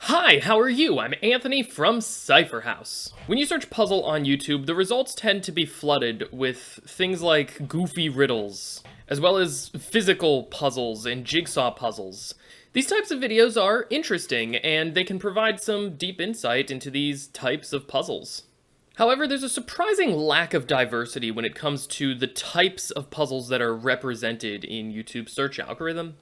Hi, how are you? I'm Anthony from Cypher House. When you search puzzle on YouTube, the results tend to be flooded with things like goofy riddles, as well as physical puzzles and jigsaw puzzles. These types of videos are interesting, and they can provide some deep insight into these types of puzzles. However, there's a surprising lack of diversity when it comes to the types of puzzles that are represented in YouTube's search algorithm.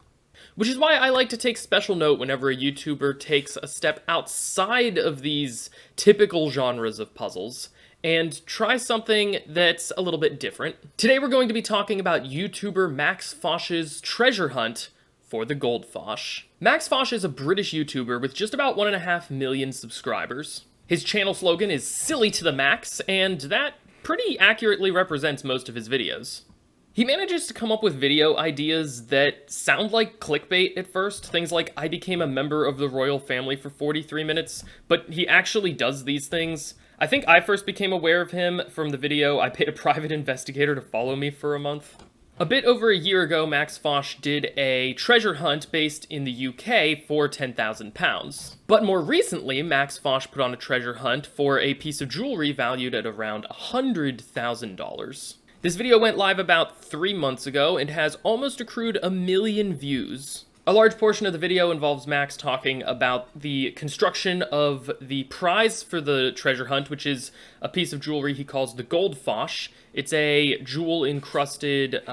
Which is why I like to take special note whenever a YouTuber takes a step outside of these typical genres of puzzles and try something that's a little bit different. Today we're going to be talking about YouTuber Max Fosh's treasure hunt for the goldfish. Max Fosh is a British YouTuber with just about 1.5 million subscribers. His channel slogan is "Silly to the Max," and that pretty accurately represents most of his videos. He manages to come up with video ideas that sound like clickbait at first, things like "I became a member of the royal family for 43 minutes, but he actually does these things. I think I first became aware of him from the video "I paid a private investigator to follow me for a month." A bit over a year ago, Max Fosh did a treasure hunt based in the UK for £10,000. But more recently, Max Fosh put on a treasure hunt for a piece of jewelry valued at around $100,000. This video went live about 3 months ago and has almost accrued 1 million views. A large portion of the video involves Max talking about the construction of the prize for the treasure hunt, which is a piece of jewelry he calls the goldfish. It's a jewel-encrusted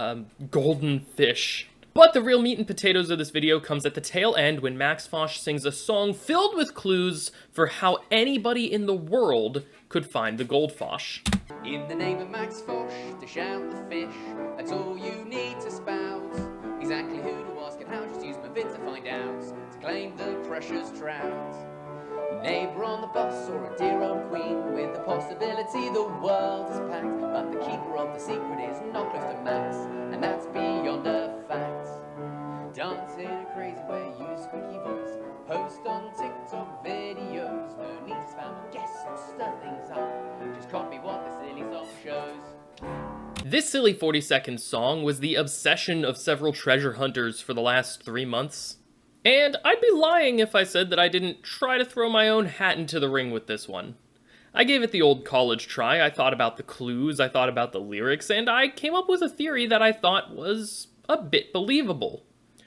golden fish. But the real meat and potatoes of this video comes at the tail end when Max Fosh sings a song filled with clues for how anybody in the world could find the goldfish. In the name of Max Fosh, dish out the fish. That's all you need to spout. Exactly who to ask and how, just use my vid to find out. To claim the precious trout. Neighbour on the bus or a dear old queen, with the possibility the world is packed. But the keeper of the secret is not close to Max, and that's beyond a fact. Dance in a crazy way, use squeaky voice. Post on TikTok videos. No need to spam and guess or stir things up. Just copy what the silly song shows. This silly 40-second song was the obsession of several treasure hunters for the last 3 months. And I'd be lying if I said that I didn't try to throw my own hat into the ring with this one. I gave it the old college try, I thought about the clues, I thought about the lyrics, and I came up with a theory that I thought was a bit believable.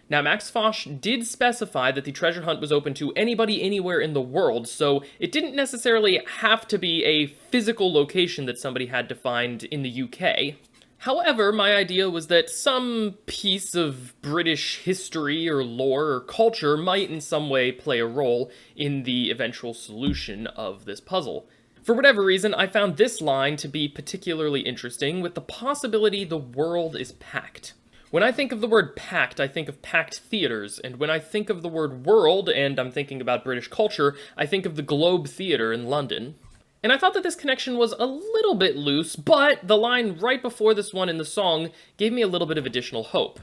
Now, Max Fosh did specify that the treasure hunt was open to anybody anywhere in the world, so it didn't necessarily have to be a physical location that somebody had to find in the UK. However, my idea was that some piece of British history or lore or culture might in some way play a role in the eventual solution of this puzzle. For whatever reason, I found this line to be particularly interesting, with the possibility the world is packed. When I think of the word packed, I think of packed theaters, and when I think of the word world, and I'm thinking about British culture, I think of the Globe Theatre in London. And I thought that this connection was a little bit loose, but the line right before this one in the song gave me a little bit of additional hope.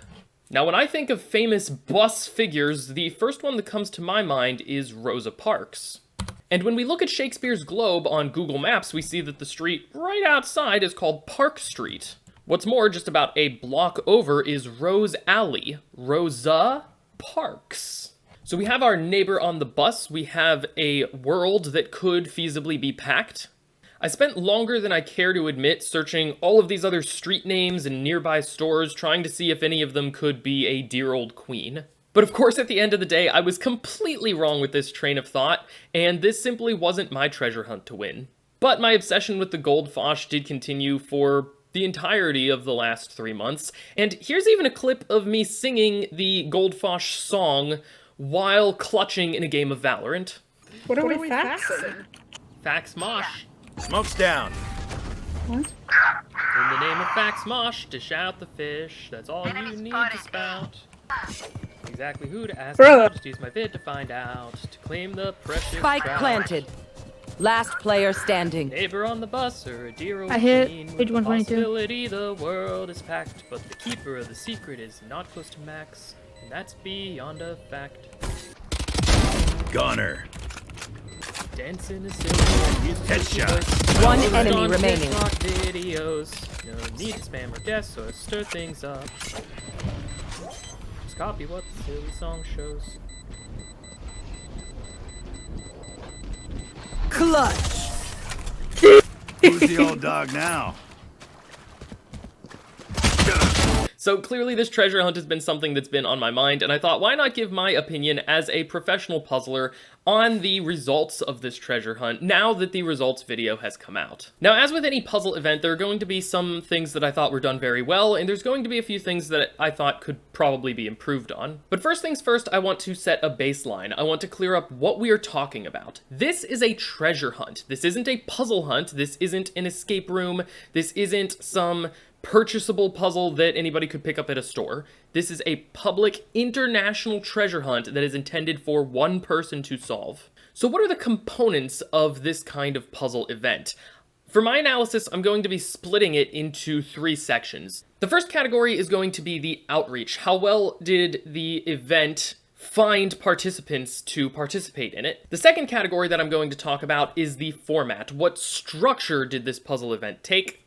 Now, when I think of famous bus figures, the first one that comes to my mind is Rosa Parks. And when we look at Shakespeare's Globe on Google Maps, we see that the street right outside is called Park Street. What's more, just about a block over is Rose Alley, Rosa Parks. So we have our neighbor on the bus, we have a world that could feasibly be packed. I spent longer than I care to admit searching all of these other street names and nearby stores, trying to see if any of them could be a dear old queen. But of course, at the end of the day, I was completely wrong with this train of thought, and this simply wasn't my treasure hunt to win. But my obsession with the goldfish did continue for the entirety of the last 3 months, and here's even a clip of me singing the goldfish song while clutching in a game of Valorant. What are we faxing? Fax Mosh. Smoke's down. What? In the name of Fax Mosh, dish out the fish. That's all you need to spout. Exactly who to ask. Bro. Just use my vid to find out. To claim the precious Spike trout. planted. Last player standing. Neighbor on the bus or a dear old I hit queen, with page the 122. possibility the world is packed, but the keeper of the secret is not close to Max, and that's beyond a fact. Gunner. Dancing is silly. Headshot. One Post enemy on remaining. TikTok videos. No need to spam or guess or stir things up. Just copy what the silly song shows. Clutch. Who's the old dog now? So clearly this treasure hunt has been something that's been on my mind, and I thought, why not give my opinion as a professional puzzler on the results of this treasure hunt now that the results video has come out. Now, as with any puzzle event, there are going to be some things that I thought were done very well, and there's going to be a few things that I thought could probably be improved on. But first things first, I want to set a baseline. I want to clear up what we are talking about. This is a treasure hunt. This isn't a puzzle hunt. This isn't an escape room. This isn't some purchasable puzzle that anybody could pick up at a store. This is a public international treasure hunt that is intended for one person to solve. So what are the components of this kind of puzzle event? For my analysis, I'm going to be splitting it into 3 sections. The first category is going to be the outreach. How well did the event find participants to participate in it? The second category that I'm going to talk about is the format. What structure did this puzzle event take?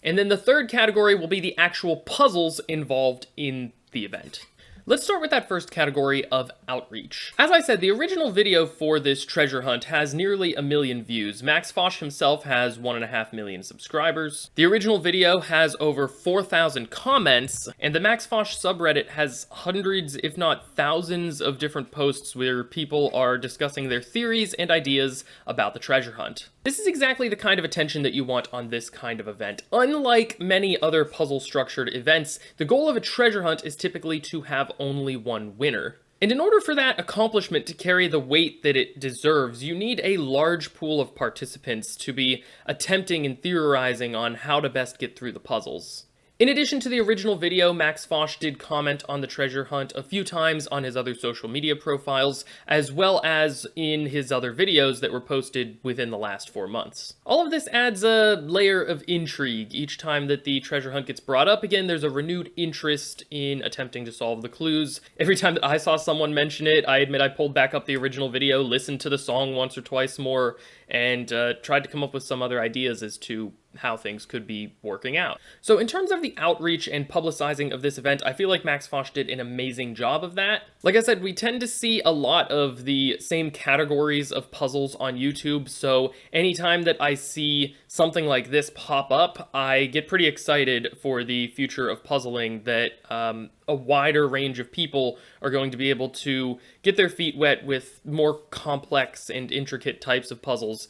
And then the third category will be the actual puzzles involved in the event. Let's start with that first category of outreach. As I said, the original video for this treasure hunt has nearly 1 million views. Max Fosh himself has 1.5 million subscribers. The original video has over 4,000 comments, and the Max Fosh subreddit has hundreds, if not thousands, of different posts where people are discussing their theories and ideas about the treasure hunt. This is exactly the kind of attention that you want on this kind of event. Unlike many other puzzle-structured events, the goal of a treasure hunt is typically to have only one winner. And in order for that accomplishment to carry the weight that it deserves, you need a large pool of participants to be attempting and theorizing on how to best get through the puzzles. In addition to the original video, Max Fosh did comment on the treasure hunt a few times on his other social media profiles, as well as in his other videos that were posted within the last 4 months. All of this adds a layer of intrigue. Each time that the treasure hunt gets brought up again, there's a renewed interest in attempting to solve the clues. Every time that I saw someone mention it, I admit I pulled back up the original video, listened to the song once or twice more, and tried to come up with some other ideas as to how things could be working out. So in terms of the outreach and publicizing of this event, I feel like Max Fosh did an amazing job of that. Like I said, we tend to see a lot of the same categories of puzzles on YouTube, so anytime that I see something like this pop up, I get pretty excited for the future of puzzling that a wider range of people are going to be able to get their feet wet with more complex and intricate types of puzzles,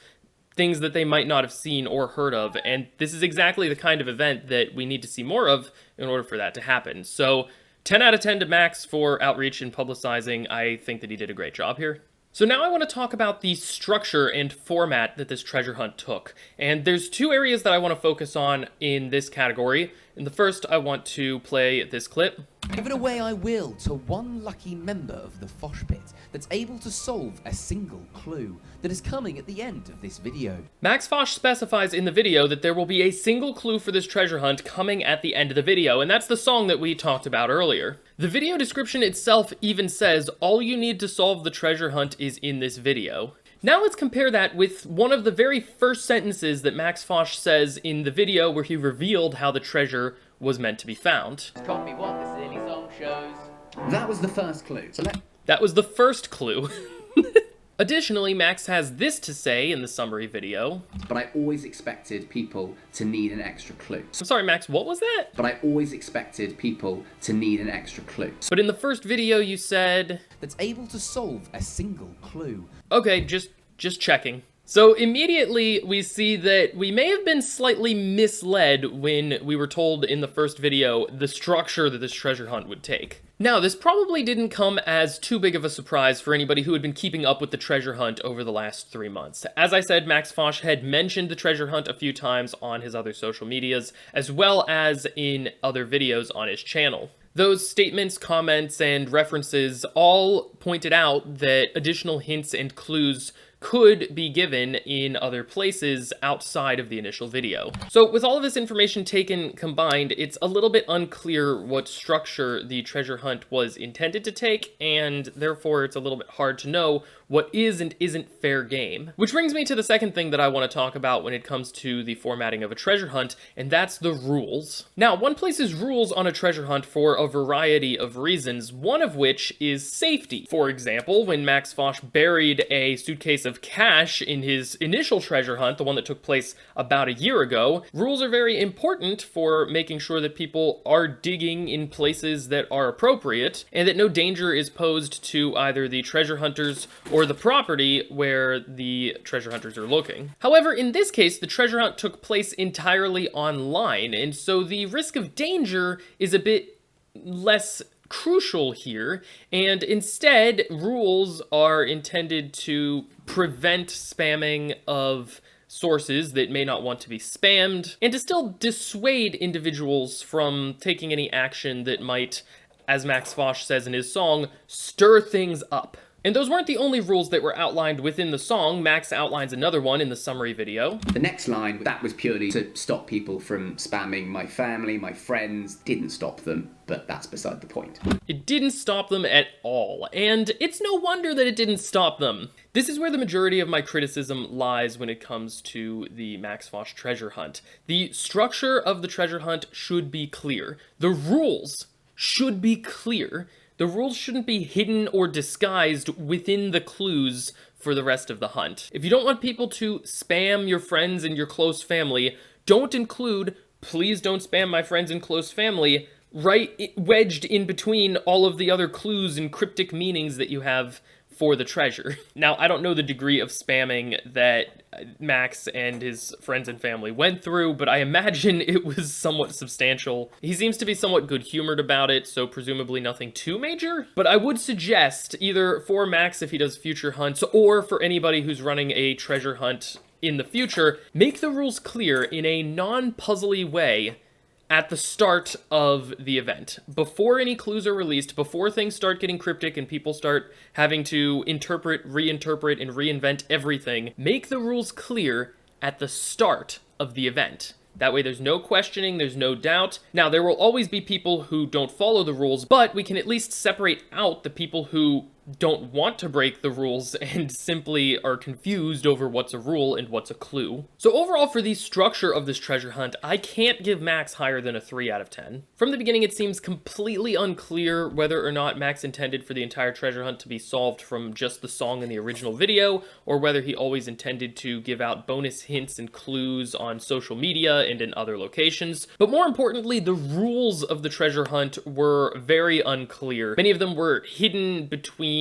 things that they might not have seen or heard of, and this is exactly the kind of event that we need to see more of in order for that to happen. So 10 out of 10 to Max for outreach and publicizing. I think that he did a great job here. So now I want to talk about the structure and format that this treasure hunt took. And there's 2 areas that I want to focus on in this category. In the first, I want to play this clip. Give it away I will to one lucky member of the Fosh Pit that's able to solve a single clue that is coming at the end of this video. Max Fosh specifies in the video that there will be a single clue for this treasure hunt coming at the end of the video, and that's the song that we talked about earlier. The video description itself even says all you need to solve the treasure hunt is in this video. Now let's compare that with one of the very first sentences that Max Fosh says in the video where he revealed how the treasure was meant to be found. Copy what the silly song shows. That was the first clue. That was the first clue. Additionally, Max has this to say in the summary video. But I always expected people to need an extra clue. I'm sorry, Max, what was that? But I always expected people to need an extra clue. But in the first video you said... That's able to solve a single clue. Okay, just checking. So immediately we see that we may have been slightly misled when we were told in the first video the structure that this treasure hunt would take. Now, this probably didn't come as too big of a surprise for anybody who had been keeping up with the treasure hunt over the last 3 months. As I said, Max Fosh had mentioned the treasure hunt a few times on his other social medias, as well as in other videos on his channel. Those statements, comments, and references all pointed out that additional hints and clues could be given in other places outside of the initial video. So with all of this information taken combined, it's a little bit unclear what structure the treasure hunt was intended to take, and therefore it's a little bit hard to know what is and isn't fair game. Which brings me to the second thing that I want to talk about when it comes to the formatting of a treasure hunt, and that's the rules. Now, one places rules on a treasure hunt for a variety of reasons, one of which is safety. For example, when Max Fosh buried a suitcase of of cash in his initial treasure hunt, the one that took place about a year ago. Rules are very important for making sure that people are digging in places that are appropriate, and that no danger is posed to either the treasure hunters or the property where the treasure hunters are looking. However, in this case, the treasure hunt took place entirely online, and so the risk of danger is a bit less crucial here, and instead rules are intended to prevent spamming of sources that may not want to be spammed, and to still dissuade individuals from taking any action that might, as Max Fosh says in his song, stir things up. And those weren't the only rules that were outlined within the song. Max outlines another one in the summary video. The next line, that was purely to stop people from spamming my family, my friends. Didn't stop them, but that's beside the point. It didn't stop them at all, and it's no wonder that it didn't stop them. This is where the majority of my criticism lies when it comes to the Max Fosh treasure hunt. The structure of the treasure hunt should be clear. The rules should be clear. The rules shouldn't be hidden or disguised within the clues for the rest of the hunt. If you don't want people to spam your friends and your close family, don't include, please don't spam my friends and close family, right wedged in between all of the other clues and cryptic meanings that you have for the treasure. Now, I don't know the degree of spamming that Max and his friends and family went through, but I imagine it was somewhat substantial. He seems to be somewhat good-humored about it, so presumably nothing too major. But I would suggest, either for Max if he does future hunts, or for anybody who's running a treasure hunt in the future, make the rules clear in a non-puzzly way at the start of the event. Before any clues are released, before things start getting cryptic and people start having to interpret, reinterpret, and reinvent everything, make the rules clear at the start of the event. That way there's no questioning, there's no doubt. Now, there will always be people who don't follow the rules, but we can at least separate out the people who don't want to break the rules and simply are confused over what's a rule and what's a clue. So overall, for the structure of this treasure hunt, I can't give Max higher than a 3 out of 10. From the beginning, it seems completely unclear whether or not Max intended for the entire treasure hunt to be solved from just the song in the original video, or whether he always intended to give out bonus hints and clues on social media and in other locations. But more importantly, the rules of the treasure hunt were very unclear. Many of them were hidden between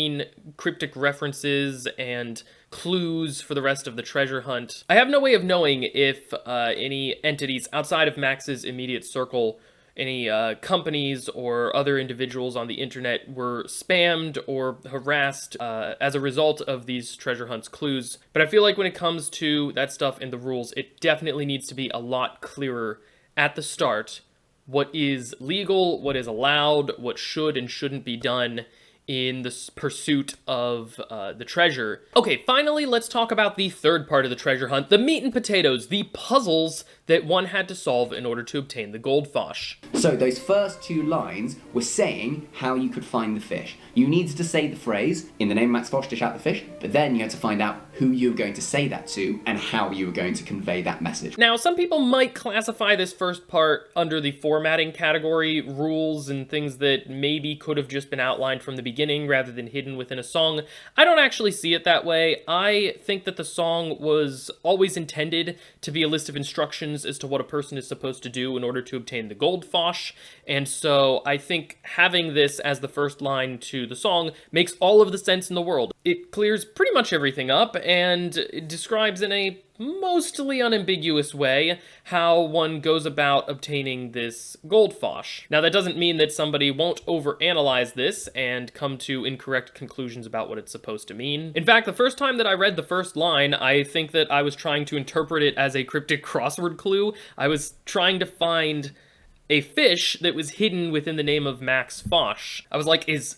cryptic references and clues for the rest of the treasure hunt. I have no way of knowing if any entities outside of Max's immediate circle, any companies or other individuals on the internet, were spammed or harassed as a result of these treasure hunts clues. But I feel like when it comes to that stuff in the rules, it definitely needs to be a lot clearer at the start what is legal, what is allowed, what should and shouldn't be done in the pursuit of the treasure. Okay, finally, let's talk about the third part of the treasure hunt, the meat and potatoes, the puzzles that one had to solve in order to obtain the goldfish. So those first 2 lines were saying how you could find the fish. You needed to say the phrase, in the name of Max Fosh, dish out the fish, but then you had to find out who you were going to say that to and how you were going to convey that message. Now, some people might classify this first part under the formatting category, rules and things that maybe could have just been outlined from the beginning rather than hidden within a song. I don't actually see it that way. I think that the song was always intended to be a list of instructions as to what a person is supposed to do in order to obtain the goldfish, and so I think having this as the first line to the song makes all of the sense in the world. It clears pretty much everything up, and it describes in a mostly unambiguous way how one goes about obtaining this goldfish. Now, that doesn't mean that somebody won't overanalyze this and come to incorrect conclusions about what it's supposed to mean. In fact, the first time that I read the first line, I think that I was trying to interpret it as a cryptic crossword clue. I was trying to find a fish that was hidden within the name of Max Fosh. I was like, is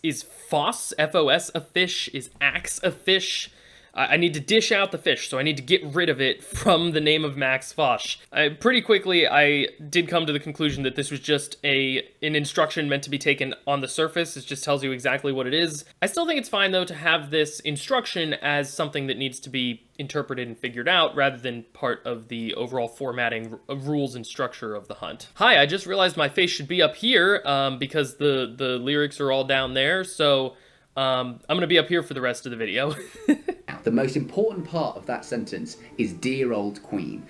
Foss, F-O-S, a fish? Is Axe a fish? I need to dish out the fish, so I need to get rid of it from the name of Max Fosh. Pretty quickly, I did come to the conclusion that this was just an instruction meant to be taken on the surface. It just tells you exactly what it is. I still think it's fine, though, to have this instruction as something that needs to be interpreted and figured out, rather than part of the overall formatting rules and structure of the hunt. Hi, I just realized my face should be up here, because the lyrics are all down there, so I'm gonna be up here for the rest of the video. The most important part of that sentence is dear old queen.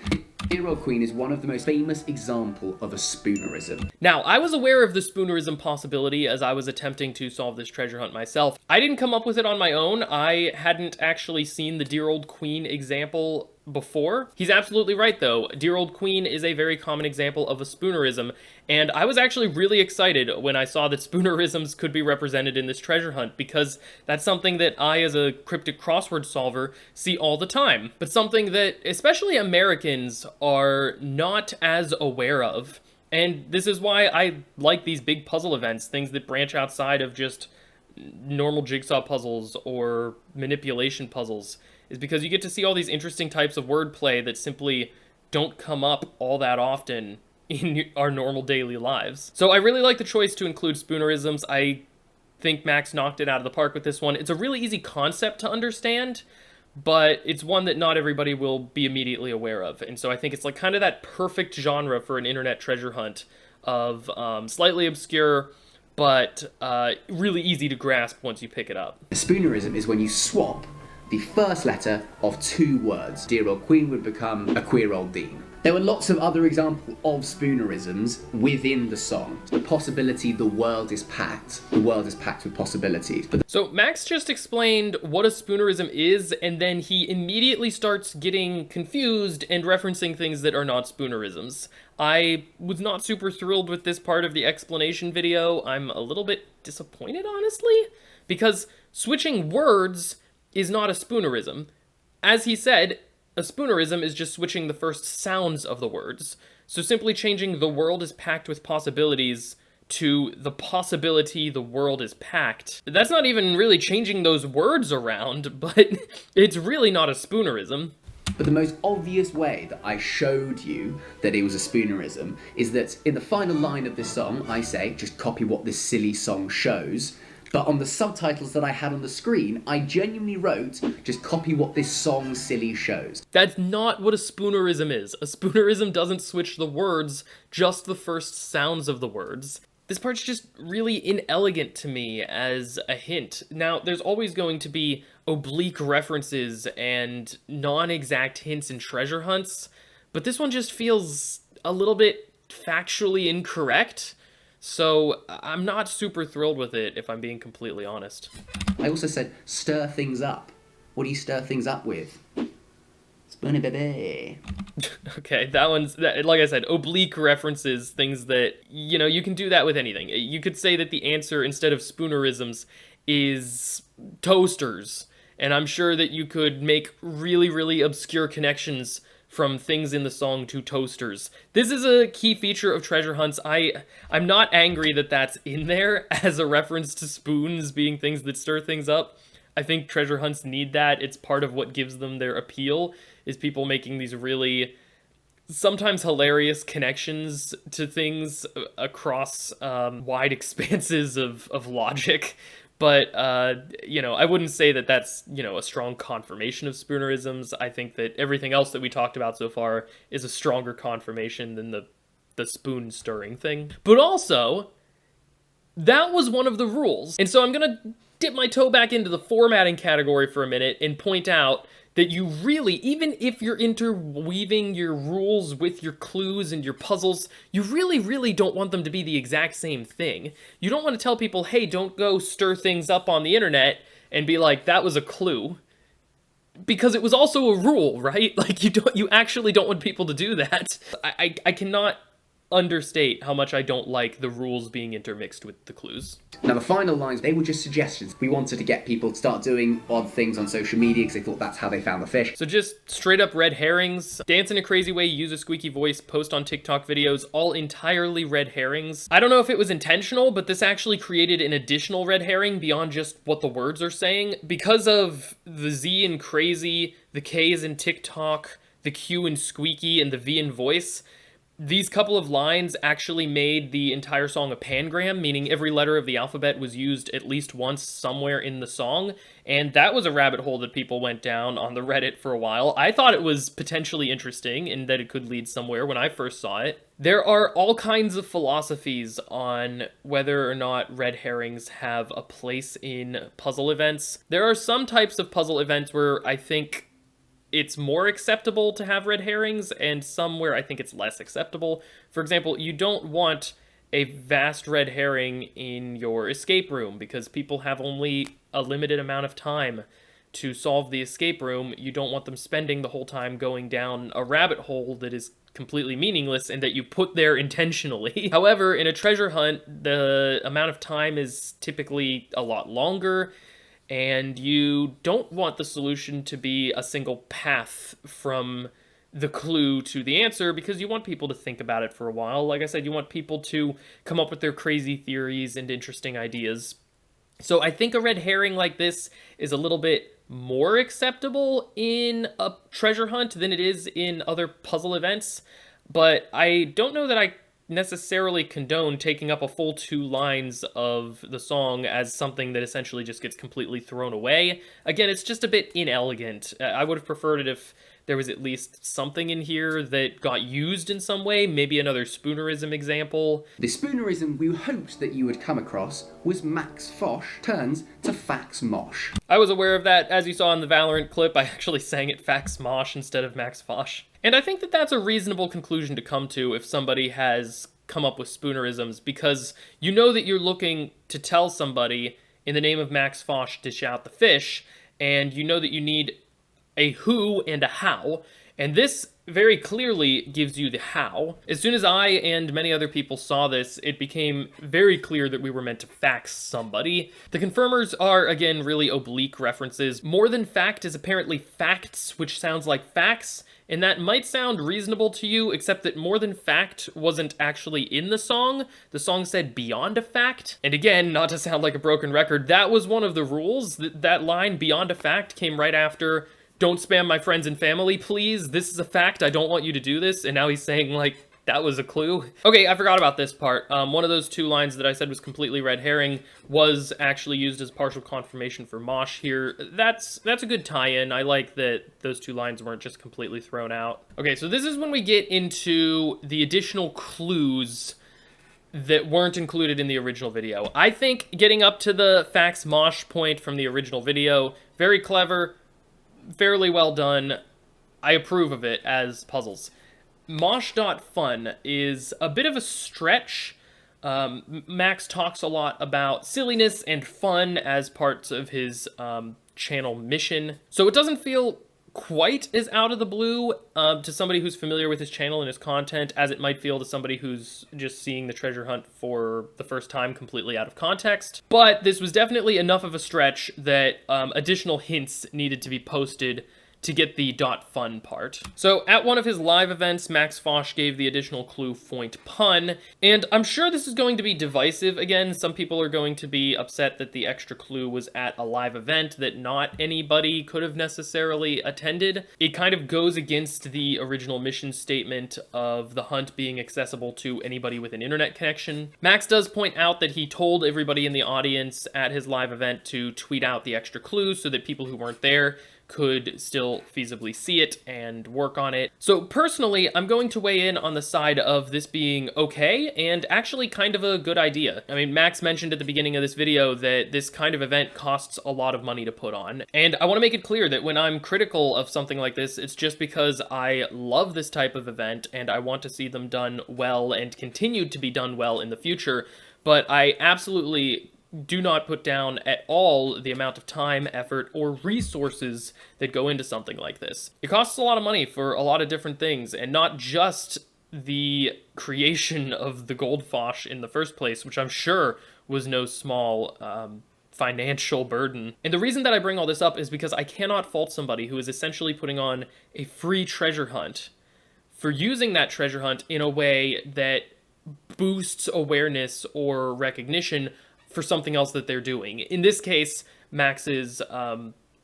Dear old queen is one of the most famous example of a spoonerism. Now, I was aware of the spoonerism possibility as I was attempting to solve this treasure hunt myself. I didn't come up with it on my own. I hadn't actually seen the dear old queen example before. He's absolutely right, though. Dear old queen is a very common example of a spoonerism, and I was actually really excited when I saw that spoonerisms could be represented in this treasure hunt, because that's something that I, as a cryptic crossword solver, see all the time, but something that especially Americans are not as aware of. And this is why I like these big puzzle events, things that branch outside of just normal jigsaw puzzles or manipulation puzzles, is because you get to see all these interesting types of wordplay that simply don't come up all that often in our normal daily lives. So I really like the choice to include spoonerisms. I think Max knocked it out of the park with this one. It's a really easy concept to understand, but it's one that not everybody will be immediately aware of. And so I think it's like kind of that perfect genre for an internet treasure hunt of slightly obscure, but really easy to grasp once you pick it up. A spoonerism is when you swap the first letter of two words. Dear old queen would become a queer old dean. There were lots of other examples of spoonerisms within the song. The possibility, the world is packed. The world is packed with possibilities. So Max just explained what a spoonerism is, and then he immediately starts getting confused and referencing things that are not spoonerisms. I was not super thrilled with this part of the explanation video. I'm a little bit disappointed, honestly, because switching words is not a spoonerism. As he said, a spoonerism is just switching the first sounds of the words. So simply changing the world is packed with possibilities to the possibility the world is packed. That's not even really changing those words around, but it's really not a spoonerism. But the most obvious way that I showed you that it was a spoonerism is that in the final line of this song, I say, just copy what this silly song shows. But on the subtitles that I had on the screen, I genuinely wrote, just copy what this song silly shows. That's not what a spoonerism is. A spoonerism doesn't switch the words, just the first sounds of the words. This part's just really inelegant to me as a hint. Now, there's always going to be oblique references and non-exact hints in treasure hunts, but this one just feels a little bit factually incorrect. So I'm not super thrilled with it, if I'm being completely honest. I also said, stir things up. What do you stir things up with? Spoonie baby. Okay, that one's, like I said, oblique references, things that, you know, you can do that with anything. You could say that the answer, instead of spoonerisms, is toasters. And I'm sure that you could make really, really obscure connections from things in the song to toasters. This is a key feature of treasure hunts. I'm not angry that that's in there as a reference to spoons being things that stir things up. I think treasure hunts need that. It's part of what gives them their appeal, is people making these really sometimes hilarious connections to things across wide expanses of logic. But, you know, I wouldn't say that that's, you know, a strong confirmation of spoonerisms. I think that everything else that we talked about so far is a stronger confirmation than the spoon stirring thing. But also, that was one of the rules. And so I'm going to dip my toe back into the formatting category for a minute and point out that you really, even if you're interweaving your rules with your clues and your puzzles, you really, really don't want them to be the exact same thing. You don't want to tell people, hey, don't go stir things up on the internet and be like, that was a clue. Because it was also a rule, right? Like, you actually don't want people to do that. I cannot understate how much I don't like the rules being intermixed with the clues. Now the final lines, they were just suggestions. We wanted to get people to start doing odd things on social media because they thought that's how they found the fish. So just straight up red herrings, dance in a crazy way, use a squeaky voice, post on TikTok videos, all entirely red herrings. I don't know if it was intentional, but this actually created an additional red herring beyond just what the words are saying. Because of the Z in crazy, the K is in TikTok, the Q in squeaky, and the V in voice, These couple of lines actually made the entire song a pangram, meaning every letter of the alphabet was used at least once somewhere in the song, and that was a rabbit hole that people went down on the Reddit for a while. I thought it was potentially interesting and that it could lead somewhere when I first saw it. There are all kinds of philosophies on whether or not red herrings have a place in puzzle events. There are some types of puzzle events where I think it's more acceptable to have red herrings, and some where I think it's less acceptable. For example, you don't want a vast red herring in your escape room because people have only a limited amount of time to solve the escape room. You don't want them spending the whole time going down a rabbit hole that is completely meaningless and that you put there intentionally. However, in a treasure hunt, the amount of time is typically a lot longer, and you don't want the solution to be a single path from the clue to the answer because you want people to think about it for a while. Like I said, you want people to come up with their crazy theories and interesting ideas. So I think a red herring like this is a little bit more acceptable in a treasure hunt than it is in other puzzle events, but I don't know that I necessarily condone taking up a full 2 lines of the song as something that essentially just gets completely thrown away. Again, it's just a bit inelegant. I would have preferred it if there was at least something in here that got used in some way, maybe another Spoonerism example. The Spoonerism we hoped that you would come across was Max Fosh turns to Fax Mosh. I was aware of that. As you saw in the Valorant clip, I actually sang it Fax Mosh instead of Max Fosh. And I think that that's a reasonable conclusion to come to if somebody has come up with Spoonerisms, because you know that you're looking to tell somebody, in the name of Max Fosh, dish out the fish, and you know that you need a who and a how, and this very clearly gives you the how. As soon as I and many other people saw this, it became very clear that we were meant to fax somebody. The confirmers are, again, really oblique references. More than fact is apparently facts, which sounds like facts, and that might sound reasonable to you, except that more than fact wasn't actually in the song. The song said beyond a fact. And again, not to sound like a broken record, that was one of the rules. That line, beyond a fact, came right after, don't spam my friends and family, please. This is a fact. I don't want you to do this. And now he's saying, like, that was a clue. Okay, I forgot about this part. One of those 2 lines that I said was completely red herring was actually used as partial confirmation for Mosh here. That's a good tie-in. I like that those 2 lines weren't just completely thrown out. Okay, so this is when we get into the additional clues that weren't included in the original video. I think getting up to the Fax Mosh point from the original video, very clever, fairly well done. I approve of it as puzzles. Mosh.fun is a bit of a stretch. Max talks a lot about silliness and fun as parts of his channel mission, so it doesn't feel quite as out of the blue to somebody who's familiar with his channel and his content as it might feel to somebody who's just seeing the treasure hunt for the first time completely out of context. But this was definitely enough of a stretch that additional hints needed to be posted to get the .fun part. So at one of his live events, Max Fosh gave the additional clue foint pun, and I'm sure this is going to be divisive. Again, some people are going to be upset that the extra clue was at a live event that not anybody could have necessarily attended. It kind of goes against the original mission statement of the hunt being accessible to anybody with an internet connection. Max does point out that he told everybody in the audience at his live event to tweet out the extra clues so that people who weren't there could still feasibly see it and work on it. So personally, I'm going to weigh in on the side of this being okay and actually kind of a good idea. I mean, Max mentioned at the beginning of this video that this kind of event costs a lot of money to put on. And I want to make it clear that when I'm critical of something like this, it's just because I love this type of event and I want to see them done well and continue to be done well in the future. But I absolutely do not put down at all the amount of time, effort, or resources that go into something like this. It costs a lot of money for a lot of different things, and not just the creation of the goldfish in the first place, which I'm sure was no small financial burden. And the reason that I bring all this up is because I cannot fault somebody who is essentially putting on a free treasure hunt for using that treasure hunt in a way that boosts awareness or recognition for something else that they're doing. In this case, Max's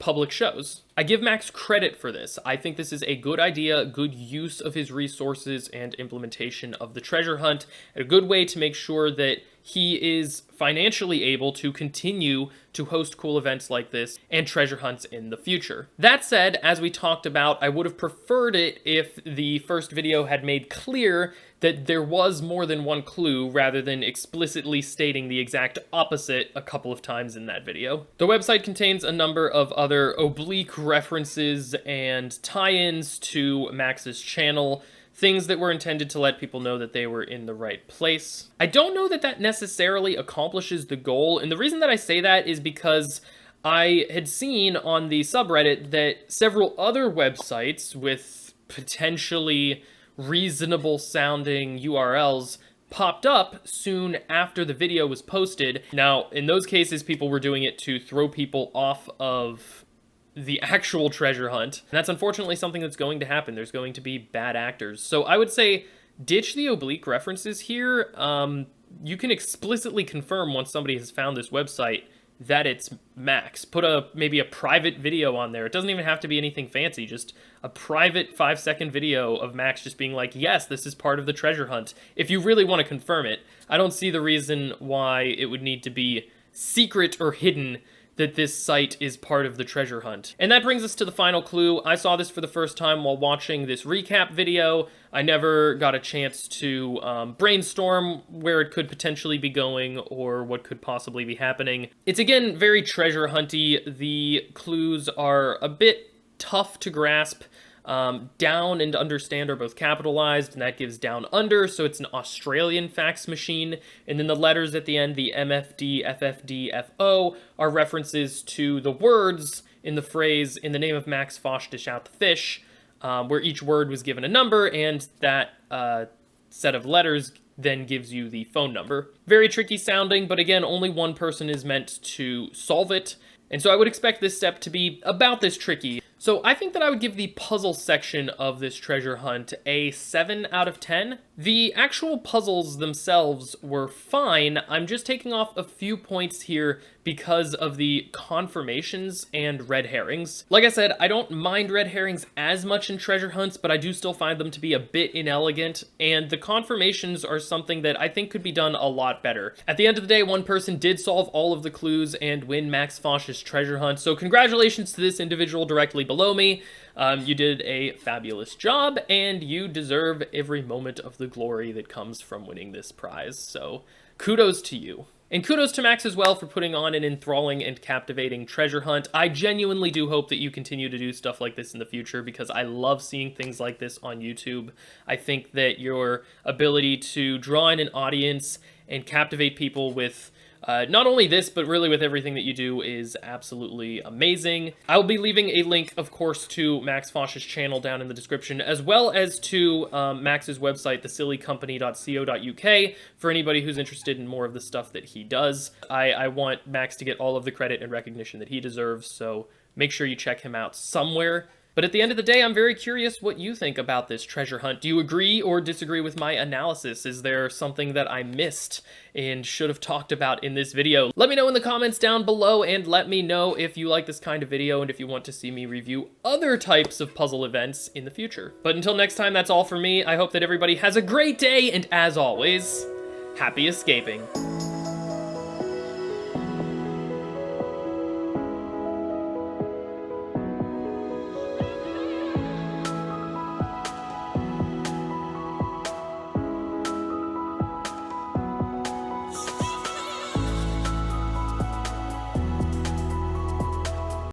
public shows. I give Max credit for this. I think this is a good idea, good use of his resources and implementation of the treasure hunt, and a good way to make sure that he is financially able to continue to host cool events like this and treasure hunts in the future. That said, as we talked about, I would have preferred it if the first video had made clear that there was more than one clue rather than explicitly stating the exact opposite a couple of times in that video. The website contains a number of other oblique references and tie-ins to Max's channel, things that were intended to let people know that they were in the right place. I don't know that that necessarily accomplishes the goal, and the reason that I say that is because I had seen on the subreddit that several other websites with potentially reasonable sounding URLs popped up soon after the video was posted. Now, in those cases, people were doing it to throw people off of the actual treasure hunt. And that's unfortunately something that's going to happen. There's going to be bad actors. So I would say ditch the oblique references here. You can explicitly confirm once somebody has found this website that it's Max. Put maybe a private video on there. It doesn't even have to be anything fancy, just a private 5-second video of Max just being like, yes, this is part of the treasure hunt. If you really want to confirm it, I don't see the reason why it would need to be secret or hidden that this site is part of the treasure hunt. And that brings us to the final clue. I saw this for the first time while watching this recap video. I never got a chance to brainstorm where it could potentially be going or what could possibly be happening. It's again very treasure hunty. The clues are a bit tough to grasp. Down and understand are both capitalized, and that gives down under, so it's an Australian fax machine. And then the letters at the end, the MFD, FFD, FO, are references to the words in the phrase, in the name of Max Fosh, dish out the fish, where each word was given a number, and that set of letters then gives you the phone number. Very tricky sounding, but again, only one person is meant to solve it. And so I would expect this step to be about this tricky. So I think that I would give the puzzle section of this treasure hunt a 7 out of 10. The actual puzzles themselves were fine. I'm just taking off a few points here because of the confirmations and red herrings. Like I said, I don't mind red herrings as much in treasure hunts, but I do still find them to be a bit inelegant, and the confirmations are something that I think could be done a lot better. At the end of the day, one person did solve all of the clues and win Max Fosh's treasure hunt, so congratulations to this individual directly below me. You did a fabulous job, and you deserve every moment of the glory that comes from winning this prize, so kudos to you. And kudos to Max as well for putting on an enthralling and captivating treasure hunt. I genuinely do hope that you continue to do stuff like this in the future because I love seeing things like this on YouTube. I think that your ability to draw in an audience and captivate people with not only this, but really with everything that you do is absolutely amazing. I will be leaving a link, of course, to Max Fosh's channel down in the description, as well as to Max's website, thesillycompany.co.uk, for anybody who's interested in more of the stuff that he does. I want Max to get all of the credit and recognition that he deserves, so make sure you check him out somewhere. But at the end of the day, I'm very curious what you think about this treasure hunt. Do you agree or disagree with my analysis? Is there something that I missed and should have talked about in this video? Let me know in the comments down below, and let me know if you like this kind of video and if you want to see me review other types of puzzle events in the future. But until next time, that's all for me. I hope that everybody has a great day, and as always, happy escaping.